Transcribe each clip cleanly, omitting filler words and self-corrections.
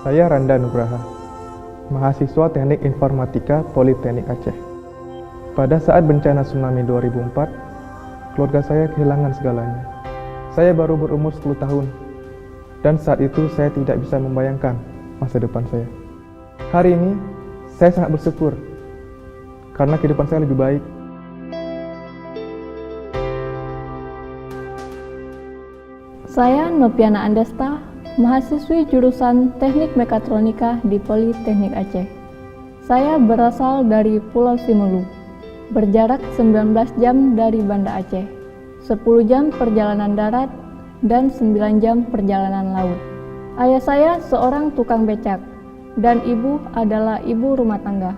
Saya Randa Nugraha, mahasiswa Teknik Informatika Politeknik Aceh. Pada saat bencana tsunami 2004, keluarga saya kehilangan segalanya. Saya baru berumur 10 tahun, dan saat itu saya tidak bisa membayangkan masa depan saya. Hari ini, saya sangat bersyukur, karena kehidupan saya lebih baik. Saya Nopiana Andesta, mahasiswi jurusan Teknik Mekatronika di Politeknik Aceh. Saya berasal dari Pulau Simelu, berjarak 19 jam dari Banda Aceh, 10 jam perjalanan darat, dan 9 jam perjalanan laut. Ayah saya seorang tukang becak, dan ibu adalah ibu rumah tangga.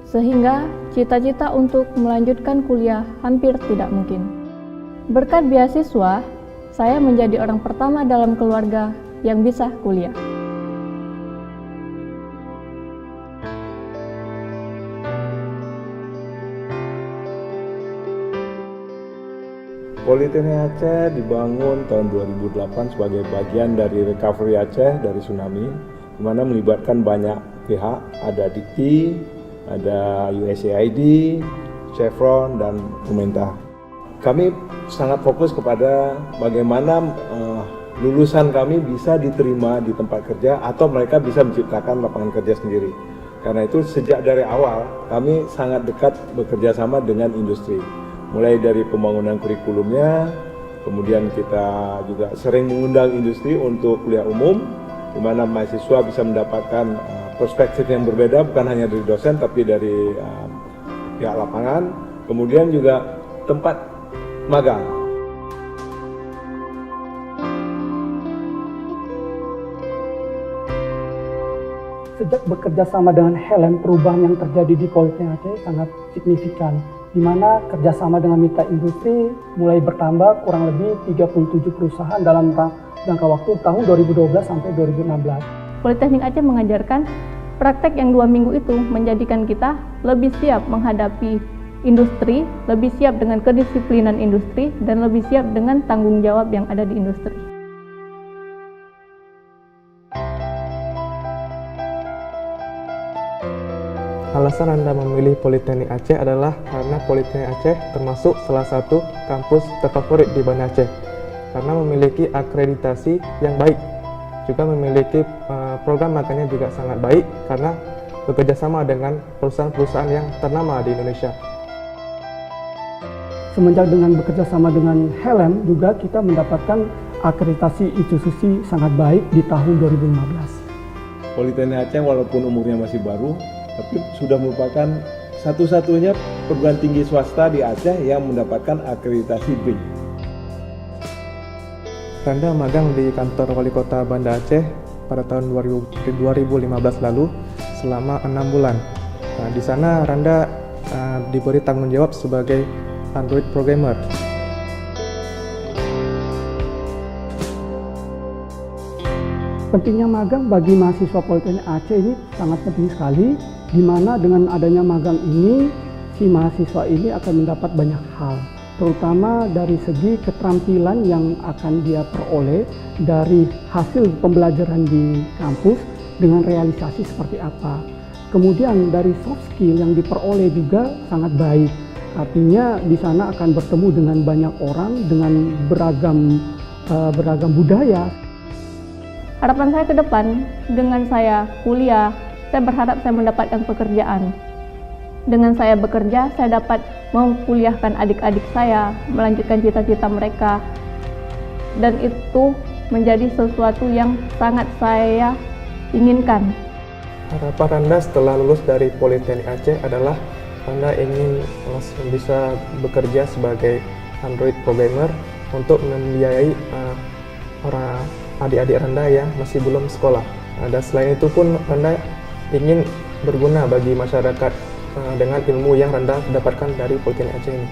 Sehingga cita-cita untuk melanjutkan kuliah hampir tidak mungkin. Berkat beasiswa, saya menjadi orang pertama dalam keluarga yang bisa kuliah. Politeknik Aceh dibangun tahun 2008 sebagai bagian dari recovery Aceh dari tsunami, di mana melibatkan banyak pihak, ada Dikti, ada USAID, Chevron, dan pemerintah. Kami sangat fokus kepada bagaimana lulusan kami bisa diterima di tempat kerja atau mereka bisa menciptakan lapangan kerja sendiri. Karena itu sejak dari awal kami sangat dekat bekerja sama dengan industri. Mulai dari pembangunan kurikulumnya, kemudian kita juga sering mengundang industri untuk kuliah umum, di mana mahasiswa bisa mendapatkan perspektif yang berbeda, bukan hanya dari dosen tapi dari pihak lapangan. Kemudian juga tempat magang. Sejak bekerja sama dengan Helen, perubahan yang terjadi di Politeknik Aceh sangat signifikan, di mana kerjasama dengan mitra industri mulai bertambah kurang lebih 37 perusahaan dalam jangka waktu tahun 2012 sampai 2016. Politeknik Aceh mengajarkan praktek yang 2 minggu itu menjadikan kita lebih siap menghadapi industri, lebih siap dengan kedisiplinan industri, dan lebih siap dengan tanggung jawab yang ada di industri. Alasan Anda memilih Politeknik Aceh adalah karena Politeknik Aceh termasuk salah satu kampus terfavorit di Banda Aceh, karena memiliki akreditasi yang baik, juga memiliki program magangnya juga sangat baik, karena bekerja sama dengan perusahaan-perusahaan yang ternama di Indonesia. Semenjak dengan bekerja sama dengan Helen, juga kita mendapatkan akreditasi institusi sangat baik di tahun 2015. Politeknik Aceh walaupun umurnya masih baru, tapi sudah merupakan satu-satunya perguruan tinggi swasta di Aceh yang mendapatkan akreditasi B. Randa magang di kantor Wali Kota Banda Aceh pada tahun 2015 lalu selama 6 bulan. Nah, di sana Randa diberi tanggung jawab sebagai Android programmer. Pentingnya magang bagi mahasiswa Politeknik Aceh ini sangat penting sekali, di mana dengan adanya magang ini, si mahasiswa ini akan mendapat banyak hal, terutama dari segi keterampilan yang akan dia peroleh dari hasil pembelajaran di kampus dengan realisasi seperti apa. Kemudian dari soft skill yang diperoleh juga sangat baik. Artinya di sana akan bertemu dengan banyak orang dengan beragam budaya. Harapan saya ke depan, dengan saya kuliah, saya berharap saya mendapatkan pekerjaan. Dengan saya bekerja, saya dapat memkuliahkan adik-adik saya, melanjutkan cita-cita mereka. Dan itu menjadi sesuatu yang sangat saya inginkan. Harapan Anda setelah lulus dari Politeknik Aceh adalah Anda ingin langsung bisa bekerja sebagai Android programmer untuk membiayai orang adik-adik Anda yang masih belum sekolah. Dan selain itu pun Anda ingin berguna bagi masyarakat dengan ilmu yang Anda dapatkan dari Politeknik Aceh ini.